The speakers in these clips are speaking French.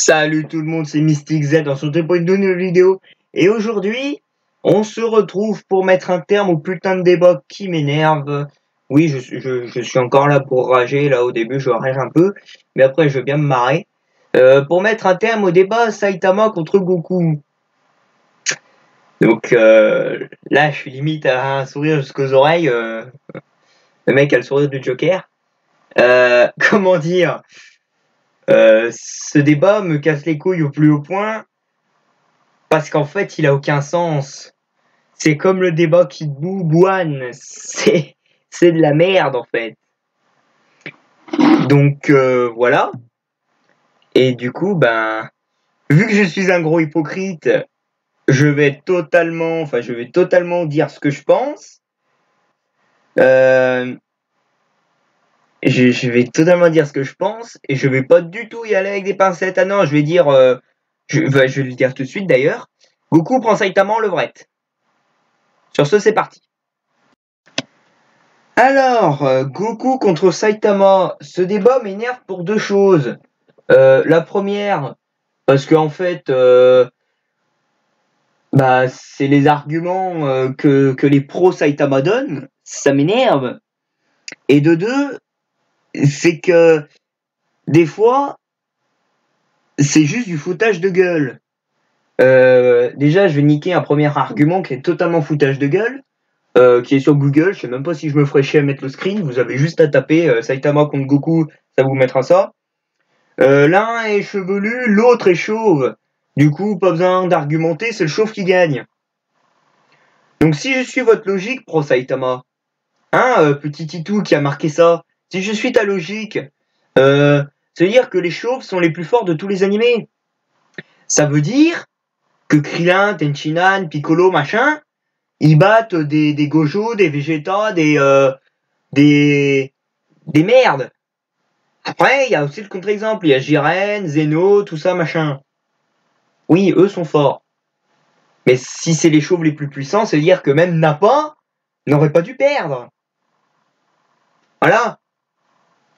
Salut tout le monde, c'est Mystic Z, on se retrouve pour une nouvelle vidéo. Et aujourd'hui, on se retrouve pour mettre un terme au putain de débat qui m'énerve. Oui, je suis encore là pour rager, là au début je rage un peu, mais après je veux bien me marrer. Pour mettre un terme au débat Saitama contre Goku. Donc là je suis limite à un sourire jusqu'aux oreilles. Le mec a le sourire du Joker. Comment dire, ce débat me casse les couilles au plus haut point. Parce qu'en fait, il a aucun sens. C'est comme le débat Kid Buu Buan. C'est de la merde en fait. Donc voilà. Et du coup, ben, vu que je suis un gros hypocrite, je vais totalement dire ce que je pense. Je vais totalement dire ce que je pense et je vais pas du tout y aller avec des pincettes. Ah non, je vais dire, je vais le dire tout de suite d'ailleurs. Goku prend Saitama en levrette. Sur ce, c'est parti. Alors, Goku contre Saitama, ce débat m'énerve pour deux choses. La première, parce qu'en fait, c'est les arguments que les pros Saitama donnent, ça m'énerve. Et de deux, c'est que des fois, c'est juste du foutage de gueule. Déjà, je vais niquer un premier argument qui est totalement foutage de gueule. Qui est sur Google, je sais même pas si je me ferais chier à mettre le screen, vous avez juste à taper Saitama contre Goku, ça vous mettra ça. L'un est chevelu, l'autre est chauve. Du coup, pas besoin d'argumenter, c'est le chauve qui gagne. Donc si je suis votre logique, pro Saitama, hein, petit Titou qui a marqué ça, si je suis ta logique, ça veut dire que les chauves sont les plus forts de tous les animés. Ça veut dire que Krillin, Tenchinan, Piccolo, machin, ils battent des Gojo, des Vegeta, des merdes. Après, il y a aussi le contre-exemple. Il y a Jiren, Zeno, tout ça, machin. Oui, eux sont forts. Mais si c'est les chauves les plus puissants, ça veut dire que même Nappa n'aurait pas dû perdre. Voilà.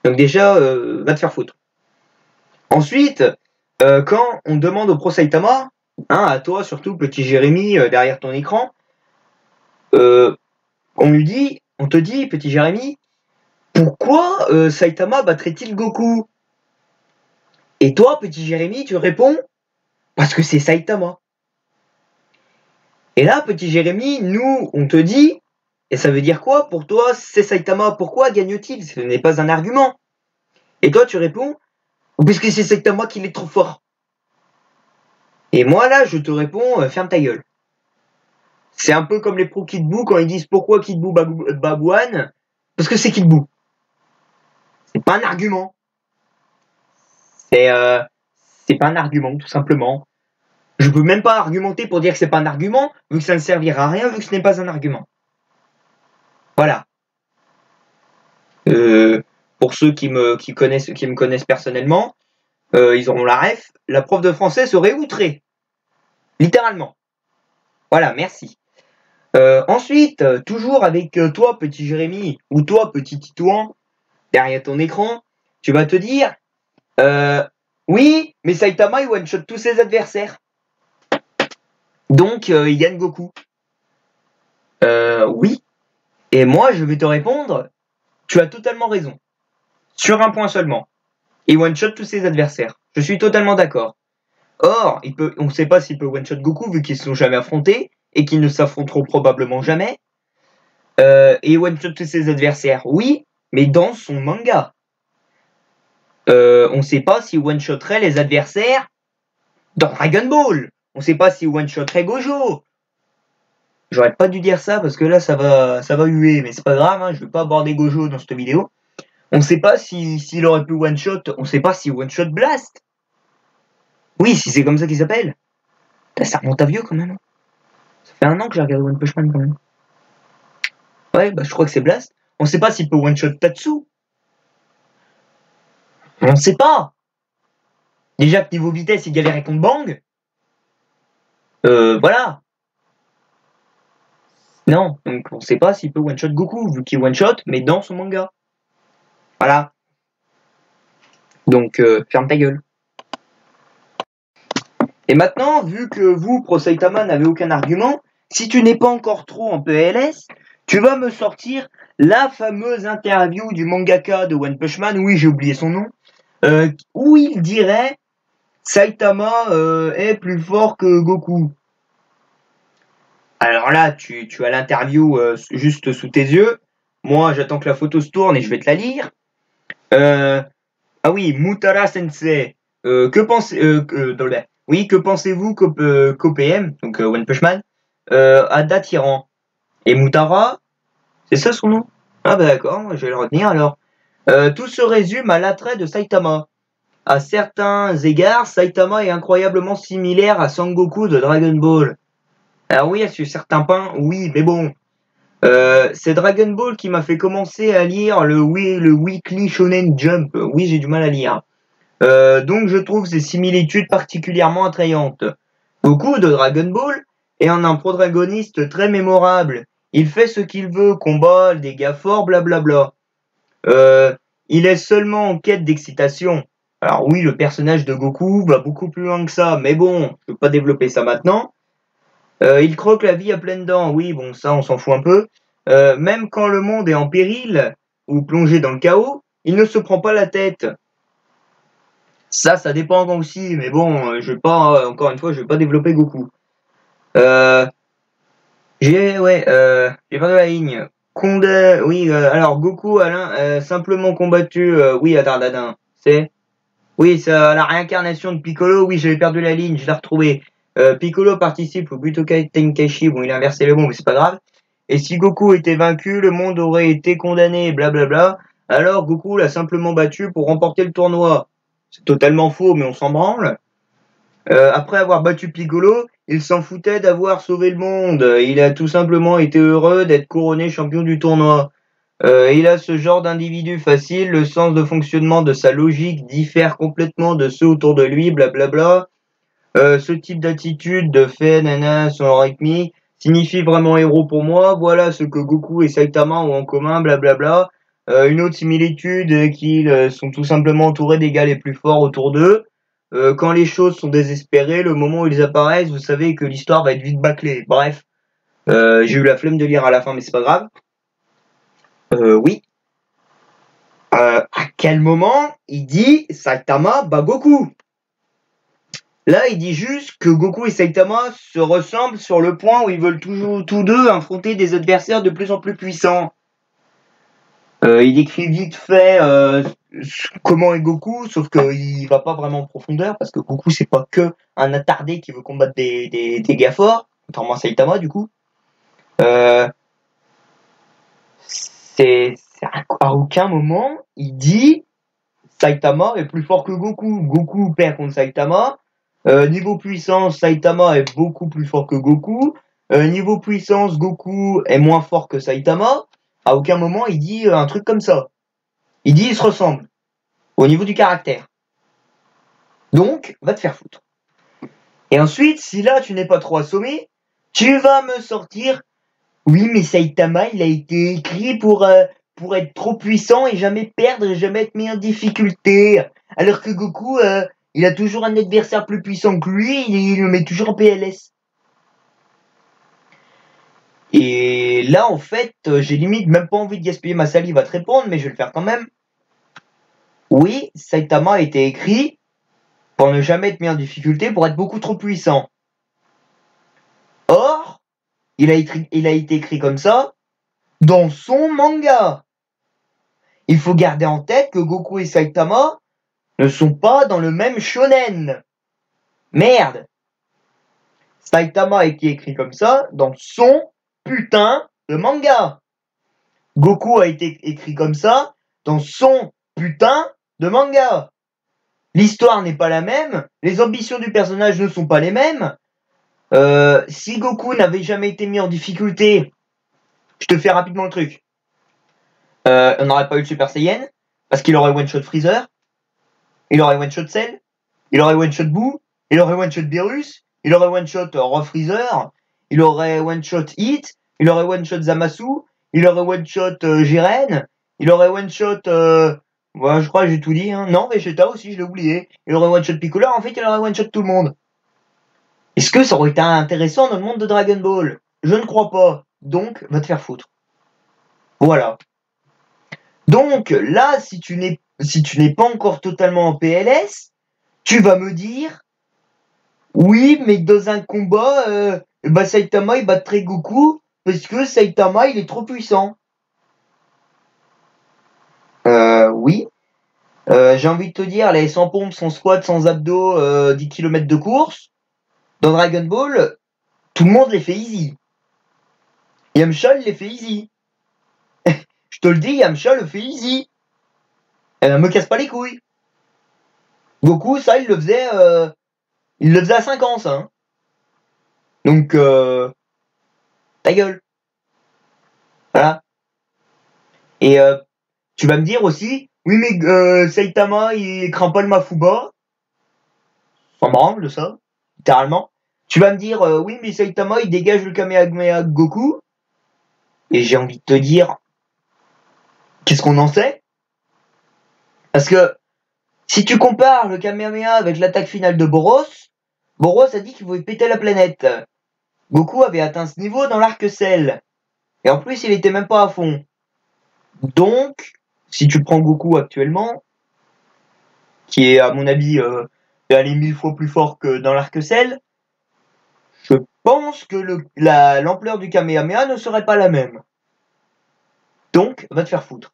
Donc déjà, va te faire foutre. Ensuite, quand on demande au Pro Saitama, hein, à toi surtout, petit Jérémy, derrière ton écran, on te dit, petit Jérémy, pourquoi Saitama battrait-il Goku? Et toi, petit Jérémy, tu réponds, parce que c'est Saitama. Et là, petit Jérémy, nous, on te dit, et ça veut dire quoi pour toi, c'est Saitama, pourquoi gagne-t-il? Ce n'est pas un argument. Et toi, tu réponds, puisque c'est Saitama qui est trop fort. Et moi, là, je te réponds, ferme ta gueule. C'est un peu comme les pros Kid Buu quand ils disent pourquoi Kid Buu Babouane, parce que c'est Kid Buu. C'est pas un argument. C'est pas un argument, tout simplement. Je peux même pas argumenter pour dire que c'est pas un argument, vu que ça ne servira à rien, vu que ce n'est pas un argument. Voilà. Pour ceux qui me connaissent personnellement, ils auront la ref. La prof de français serait outrée. Littéralement. Voilà, merci. Ensuite, toujours avec toi, petit Jérémy, ou toi, petit Titouan, derrière ton écran, tu vas te dire, oui, mais Saitama, il one-shot tous ses adversaires. Donc, il gagne Goku. Oui. Et moi, je vais te répondre, tu as totalement raison. Sur un point seulement. Il one-shot tous ses adversaires. Je suis totalement d'accord. Or, on ne sait pas s'il peut one-shot Goku vu qu'ils ne se sont jamais affrontés et qu'ils ne s'affronteront probablement jamais. Et one-shot tous ses adversaires, oui, mais dans son manga. On ne sait pas s'il one-shotterait les adversaires dans Dragon Ball. On ne sait pas s'il one-shotterait Gojo. J'aurais pas dû dire ça parce que là ça va huer, mais c'est pas grave, hein, je vais pas aborder Gojo dans cette vidéo. On ne sait pas s'il aurait pu one-shot, on ne sait pas s'il one-shot Blast. Oui, si c'est comme ça qu'il s'appelle. Ça remonte à vieux quand même. Ça fait 1 an que j'ai regardé One Punch Man quand même. Ouais, bah je crois que c'est Blast. On sait pas s'il peut one-shot Tatsu. On sait pas. Déjà que niveau vitesse, il galérait contre Bang. Voilà. Non, donc on sait pas s'il peut one-shot Goku, vu qu'il one-shot, mais dans son manga. Voilà. Donc, ferme ta gueule. Et maintenant, vu que vous, Pro Saitama, n'avez aucun argument, si tu n'es pas encore trop en PLS, tu vas me sortir la fameuse interview du mangaka de One Punch Man, oui j'ai oublié son nom, où il dirait Saitama est plus fort que Goku. Alors là, tu as l'interview juste sous tes yeux. Moi, j'attends que la photo se tourne et je vais te la lire. Ah oui, Mutara Sensei. Que pensez oui, que pensez-vous qu'OPM, donc One Punch Man, Ada Tyran et Mutara, c'est ça son nom? Ah bah d'accord, je vais le retenir alors. Tout se résume à l'attrait de Saitama. À certains égards, Saitama est incroyablement similaire à Sangoku de Dragon Ball. Alors oui, sur certains points, oui, mais bon. C'est Dragon Ball qui m'a fait commencer à lire le Weekly Shonen Jump. Oui, j'ai du mal à lire. Donc je trouve ces similitudes particulièrement attrayantes. Goku de Dragon Ball est un protagoniste très mémorable. Il fait ce qu'il veut, combat, des gars forts, blablabla. Il est seulement en quête d'excitation. Alors oui, le personnage de Goku va beaucoup plus loin que ça, mais bon, je ne peux pas développer ça maintenant. Il croque la vie à pleines dents, oui, bon, ça on s'en fout un peu. Même quand le monde est en péril ou plongé dans le chaos, il ne se prend pas la tête. Ça dépend aussi, mais bon, je vais pas, encore une fois, je vais pas développer Goku. J'ai perdu la ligne. Oui, alors Goku, Alain, simplement combattu, oui, Attardadin, c'est. Oui, ça, la réincarnation de Piccolo, oui, j'avais perdu la ligne, je l'ai retrouvé. Piccolo participe au Butokai Tenkaichi, bon, il a inversé le mot, mais c'est pas grave. Et si Goku était vaincu, le monde aurait été condamné, blablabla. Alors Goku l'a simplement battu pour remporter le tournoi. C'est totalement faux, mais on s'en branle. Après avoir battu Piccolo, il s'en foutait d'avoir sauvé le monde. Il a tout simplement été heureux d'être couronné champion du tournoi. Il a ce genre d'individu facile, le sens de fonctionnement de sa logique diffère complètement de ceux autour de lui, blablabla. Ce type d'attitude de fait, nana, son rythmique, signifie vraiment héros pour moi. Voilà ce que Goku et Saitama ont en commun, blablabla. Une autre similitude est qu'ils sont tout simplement entourés des gars les plus forts autour d'eux. Quand les choses sont désespérées, le moment où ils apparaissent, vous savez que l'histoire va être vite bâclée. Bref, j'ai eu la flemme de lire à la fin, mais c'est pas grave. Oui. À quel moment il dit Saitama bat Goku? Là, il dit juste que Goku et Saitama se ressemblent sur le point où ils veulent toujours tous deux affronter des adversaires de plus en plus puissants. Il décrit vite fait comment est Goku, sauf qu'il va pas vraiment en profondeur, parce que Goku, c'est pas que un attardé qui veut combattre des gars forts, contrairement à Saitama, du coup. C'est à aucun moment, il dit Saitama est plus fort que Goku. Goku perd contre Saitama. Niveau puissance, Saitama est beaucoup plus fort que Goku. Niveau puissance, Goku est moins fort que Saitama. À aucun moment, il dit un truc comme ça. Il dit ils se ressemblent au niveau du caractère. Donc, va te faire foutre. Et ensuite, si là tu n'es pas trop assommé, tu vas me sortir. Oui, mais Saitama, il a été écrit pour être trop puissant et jamais perdre et jamais être mis en difficulté. Alors que Goku, il a toujours un adversaire plus puissant que lui, il le met toujours en PLS. Et là, en fait, j'ai limite même pas envie de gaspiller ma salive à te répondre, mais je vais le faire quand même. Oui, Saitama a été écrit pour ne jamais être mis en difficulté, pour être beaucoup trop puissant. Or, il a été écrit comme ça dans son manga. Il faut garder en tête que Goku et Saitama ne sont pas dans le même shonen. Merde. Saitama a été écrit comme ça dans son putain de manga. Goku a été écrit comme ça dans son putain de manga. L'histoire n'est pas la même, les ambitions du personnage ne sont pas les mêmes. Si Goku n'avait jamais été mis en difficulté, je te fais rapidement le truc. On n'aurait pas eu le Super Saiyan, parce qu'il aurait one-shot Freezer, il aurait one-shot Cell, il aurait one-shot Boo, il aurait one-shot Beerus, il aurait one-shot Raw Freezer, il aurait one-shot Heat, il aurait one-shot Zamasu, il aurait one-shot Jiren, il aurait one-shot... je crois que j'ai tout dit. Hein. Non, Vegeta aussi, je l'ai oublié. Il aurait one-shot Piccolo, en fait, il aurait one-shot tout le monde. Est-ce que ça aurait été intéressant dans le monde de Dragon Ball? Je ne crois pas. Donc, va te faire foutre. Voilà. Donc, là, si tu n'es pas encore totalement en PLS, tu vas me dire, oui, mais dans un combat, Saitama, il battrait Goku, parce que Saitama, il est trop puissant. Oui. J'ai envie de te dire, les 100 pompes, sans squat, sans abdos, 10 km de course, dans Dragon Ball, tout le monde les fait easy. Yamcha, il les fait easy. Je te le dis, Yamcha le fait easy. Me casse pas les couilles. Goku, ça, il le faisait à 5 ans, ça. Hein. Donc, ta gueule. Voilà. Et tu vas me dire aussi, oui, mais Saitama, il craint pas le Mafuba. Ça me branle de ça, littéralement. Tu vas me dire, oui, mais Saitama, il dégage le Kamehameha Goku. Et j'ai envie de te dire, qu'est-ce qu'on en sait? Parce que si tu compares le Kamehameha avec l'attaque finale de Boros, Boros a dit qu'il voulait péter la planète. Goku avait atteint ce niveau dans l'arc Cell. Et en plus, il était même pas à fond. Donc, si tu prends Goku actuellement, qui est à mon avis allé 1000 fois plus fort que dans l'arc Cell, je pense que l'ampleur du Kamehameha ne serait pas la même. Donc, va te faire foutre.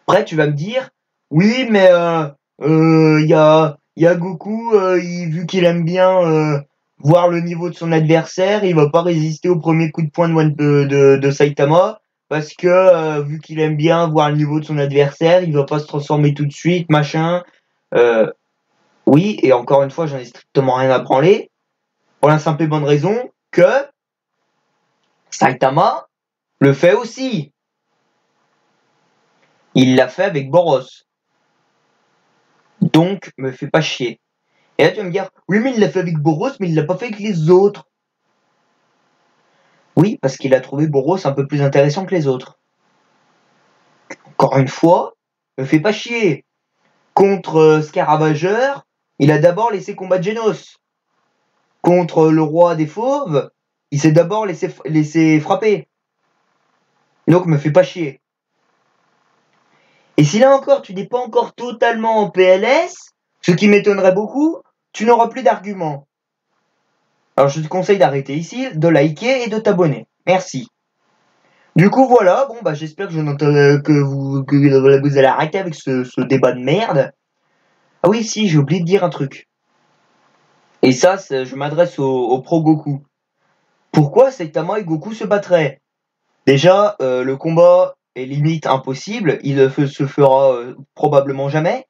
Après, tu vas me dire, oui, mais y a Goku, vu qu'il aime bien voir le niveau de son adversaire, il va pas résister au premier coup de poing de Saitama, parce que vu qu'il aime bien voir le niveau de son adversaire, il va pas se transformer tout de suite, machin. Oui, et encore une fois, j'en ai strictement rien à branler, pour la simple et bonne raison que Saitama le fait aussi. Il l'a fait avec Boros. Donc, me fais pas chier. Et là, tu vas me dire, oui, mais il l'a fait avec Boros, mais il l'a pas fait avec les autres. Oui, parce qu'il a trouvé Boros un peu plus intéressant que les autres. Encore une fois, me fais pas chier. Contre Scaravageur, il a d'abord laissé combattre Genos. Contre le roi des fauves, il s'est d'abord laissé frapper. Donc, me fais pas chier. Et si là encore, tu n'es pas encore totalement en PLS, ce qui m'étonnerait beaucoup, tu n'auras plus d'arguments. Alors je te conseille d'arrêter ici, de liker et de t'abonner. Merci. Du coup voilà, bon bah j'espère que vous allez arrêter avec ce débat de merde. Ah oui si, j'ai oublié de dire un truc. Et ça, je m'adresse au pro Goku. Pourquoi Saitama et Goku se battraient? Déjà, le combat est limite impossible, il se fera probablement jamais.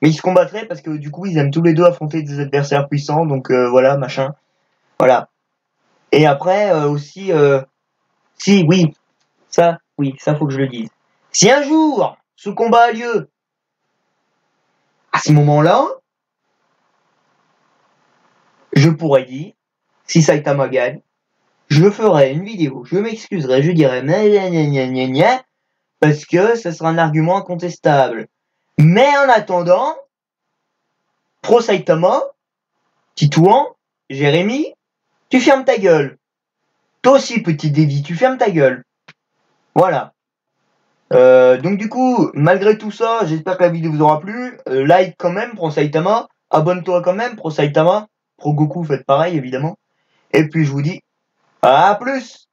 Mais ils se combattraient parce que du coup ils aiment tous les deux affronter des adversaires puissants, donc voilà, machin. Voilà. Et après aussi, si, oui, ça faut que je le dise. Si un jour ce combat a lieu, à ce moment-là, je pourrais dire, si Saitama gagne, je ferai une vidéo, je m'excuserai, je dirai gna, parce que ce sera un argument incontestable. Mais en attendant, pro Saitama, Titouan, Jérémy, tu fermes ta gueule. Toi aussi, petit Davy, tu fermes ta gueule. Voilà. Donc du coup, malgré tout ça, j'espère que la vidéo vous aura plu. Like quand même, pro Saitama. Abonne-toi quand même, pro Saitama. Pro Goku, faites pareil, évidemment. Et puis je vous dis, à plus!